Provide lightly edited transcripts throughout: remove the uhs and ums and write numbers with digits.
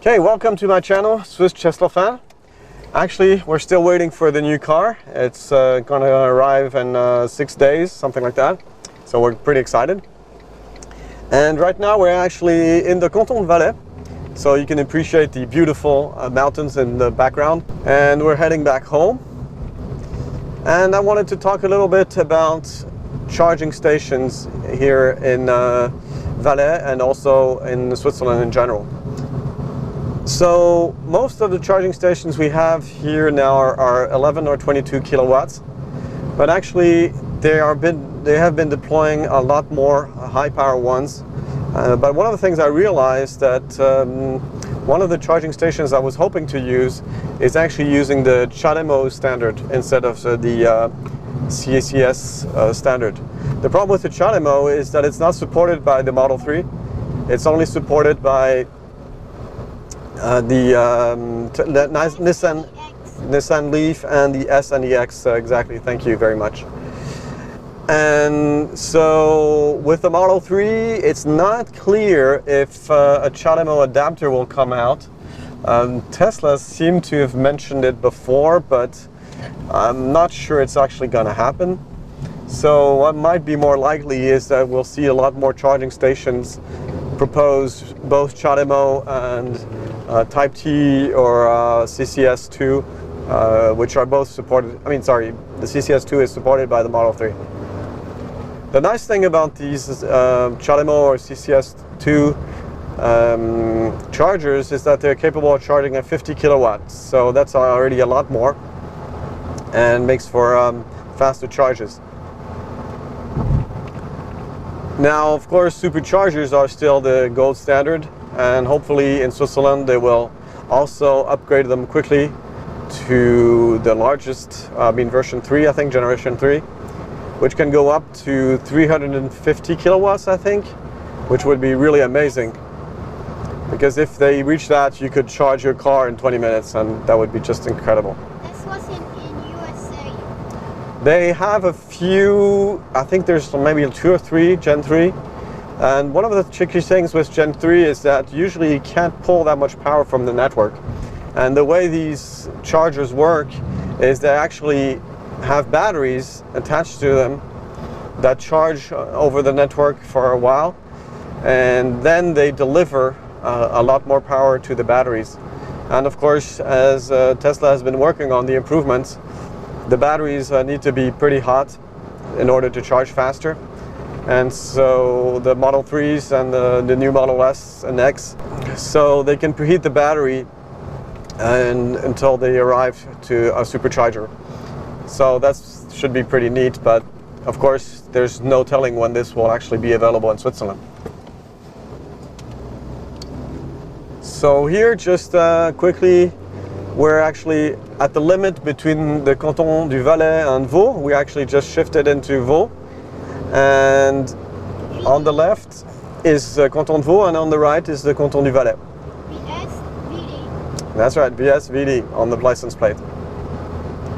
Okay, welcome to my channel, Swiss Chesler fan. Actually, we're still waiting for the new car. It's gonna arrive in 6 days, something like that. So we're pretty excited. And right now we're actually in the Canton de Valais. So you can appreciate the beautiful mountains in the background. And we're heading back home. And I wanted to talk a little bit about charging stations here in Valais and also in Switzerland in general. So most of the charging stations we have here now are 11 or 22 kilowatts, but actually they have been deploying a lot more high power ones. But one of the things I realized that one of the charging stations I was hoping to use is actually using the Chateau standard instead of the CCS standard. The problem with the Chateau is that it's not supported by the Model 3. It's only supported by the Nissan Leaf and the S and the X, exactly, thank you very much. And so with the Model 3, it's not clear if a Chateau adapter will come out. Tesla seemed to have mentioned it before, but I'm not sure it's actually going to happen. So what might be more likely is that we'll see a lot more charging stations proposed, both Chateau and Type T or CCS2, which are both supported. I mean, sorry, the CCS2 is supported by the Model 3. The nice thing about these Chateau or CCS2 chargers is that they're capable of charging at 50 kilowatts. So that's already a lot more and makes for faster charges. Now, of course, superchargers are still the gold standard, and hopefully in Switzerland they will also upgrade them quickly to the largest, version 3, I think, generation 3, which can go up to 350 kilowatts, I think, which would be really amazing. Because if they reach that, you could charge your car in 20 minutes, and that would be just incredible. This was in USA. They have a few, I think there's maybe 2 or 3 Gen 3. And one of the tricky things with Gen 3 is that usually you can't pull that much power from the network. And the way these chargers work is they actually have batteries attached to them that charge over the network for a while, and then they deliver a lot more power to the batteries. And of course, as Tesla has been working on the improvements, the batteries need to be pretty hot in order to charge faster. And so the Model 3s and the new Model S and X, so they can preheat the battery until they arrive to a supercharger. So that should be pretty neat, but of course there's no telling when this will actually be available in Switzerland. So here, just quickly, we're actually at the limit between the Canton du Valais and Vaud. We actually just shifted into Vaud. And on the left is Canton de Vaud, and on the right is the Canton du Valais. VSVD. That's right, VSVD on the license plate.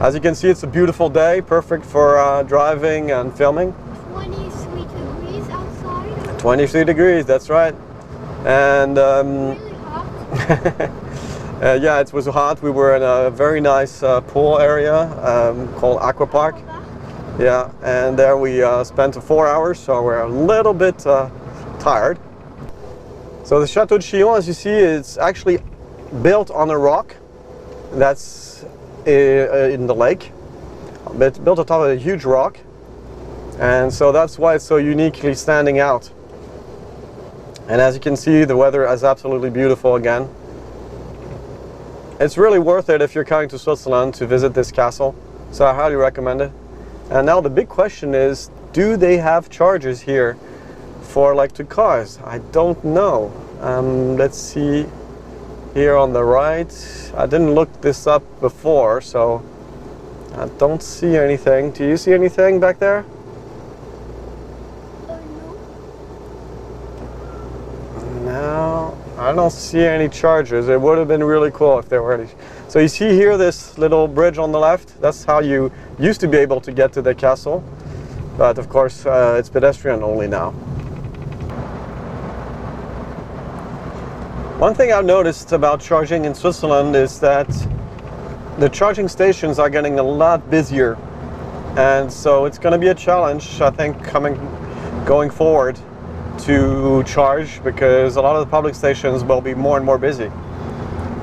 As you can see, it's a beautiful day, perfect for driving and filming. 23 degrees outside. 23 degrees, that's right. And Really hot. yeah, it was hot. We were in a very nice pool area called Aqua Park. Yeah, and there we spent 4 hours, so we're a little bit tired. So the Chateau de Chillon, as you see, is actually built on a rock that's in the lake. It's built on top of a huge rock, and so that's why it's so uniquely standing out. And as you can see, the weather is absolutely beautiful again. It's really worth it if you're coming to Switzerland to visit this castle, so I highly recommend it. And now the big question is, do they have chargers here for electric cars? I don't know. Let's see here on the right. I didn't look this up before, so I don't see anything. Do you see anything back there? No, I don't see any chargers. It would have been really cool if there were any. So you see here this little bridge on the left? That's how you used to be able to get to the castle. But of course, it's pedestrian only now. One thing I've noticed about charging in Switzerland is that the charging stations are getting a lot busier, and so it's going to be a challenge, I think, going forward to charge, because a lot of the public stations will be more and more busy.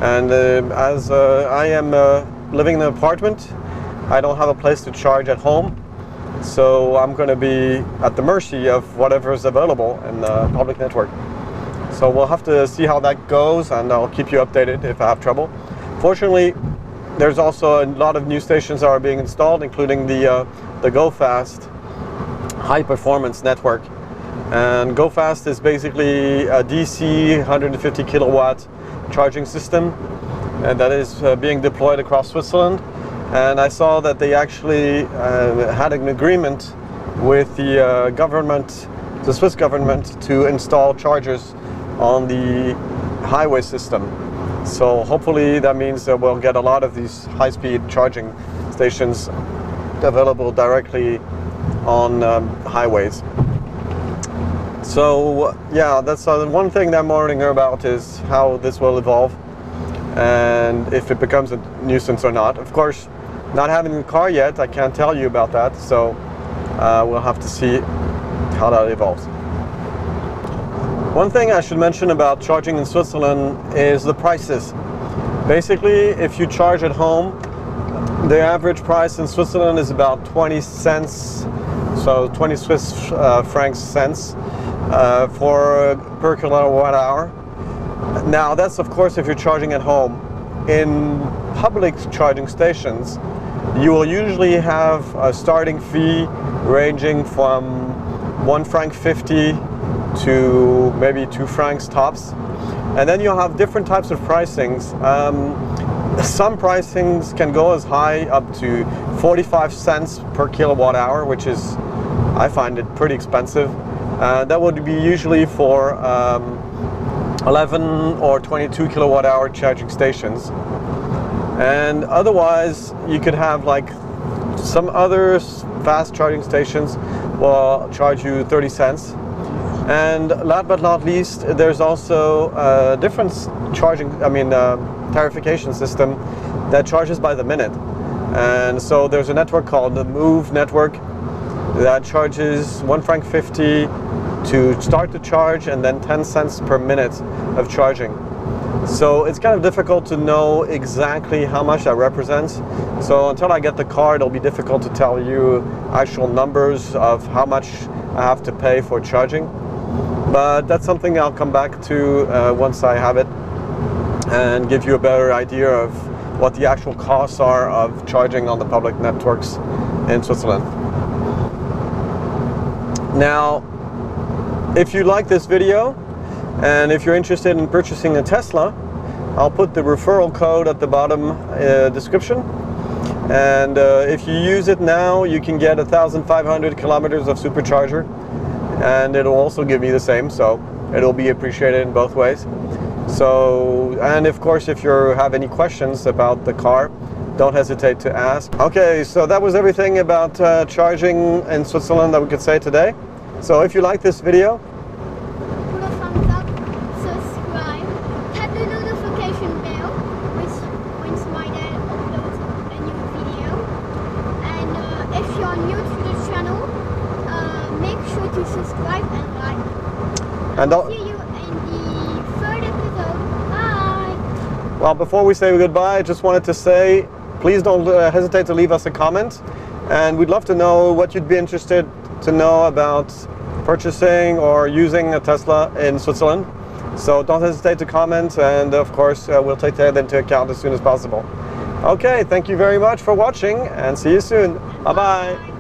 And as I am living in an apartment, I don't have a place to charge at home, so I'm going to be at the mercy of whatever is available in the public network. So we'll have to see how that goes, and I'll keep you updated if I have trouble. Fortunately, there's also a lot of new stations that are being installed, including the GoFast high performance network. And GoFast is basically a DC 150 kilowatt charging system, and that is being deployed across Switzerland. And I saw that they actually had an agreement with the government, the Swiss government, to install chargers on the highway system. So hopefully that means that we'll get a lot of these high-speed charging stations available directly on highways. So yeah, that's one thing that I'm worrying about, is how this will evolve and if it becomes a nuisance or not. Of course, not having a car yet, I can't tell you about that, so we'll have to see how that evolves. One thing I should mention about charging in Switzerland is the prices. Basically, if you charge at home, the average price in Switzerland is about 20 cents, so 20 Swiss francs cents per kilowatt hour. Now that's of course if you're charging at home. In public charging stations, you will usually have a starting fee ranging from 1 franc 50 to maybe 2 francs tops, and then you'll have different types of pricings. Some pricings can go as high up to 45 cents per kilowatt hour, which is, I find it pretty expensive. That would be usually for 11 or 22 kilowatt hour charging stations. And otherwise, you could have like some other fast charging stations will charge you 30 cents. And last but not least, there's also a different tarification system that charges by the minute. And so there's a network called the Move network that charges 1 franc 50 to start the charge, and then 10 cents per minute of charging. So it's kind of difficult to know exactly how much that represents. So until I get the car, it'll be difficult to tell you actual numbers of how much I have to pay for charging. But that's something I'll come back to once I have it, and give you a better idea of what the actual costs are of charging on the public networks in Switzerland. Now, if you like this video, and if you're interested in purchasing a Tesla, I'll put the referral code at the bottom description. And if you use it now, you can get 1,500 kilometers of supercharger, and it'll also give me the same, so it'll be appreciated in both ways. So, and of course, if you have any questions about the car, don't hesitate to ask. Okay, so that was everything about charging in Switzerland that we could say today. So if you like this video, put a thumbs up, subscribe, hit the notification bell once my dad uploads a new video. And if you're new to the channel, make sure to subscribe and like. and I'll see you in the third episode. Bye! well, before we say goodbye, I just wanted to say, please don't hesitate to leave us a comment, and we'd love to know what you'd be interested to know about purchasing or using a Tesla in Switzerland. So don't hesitate to comment, and of course we'll take that into account as soon as possible. Okay, thank you very much for watching, and see you soon. Bye bye.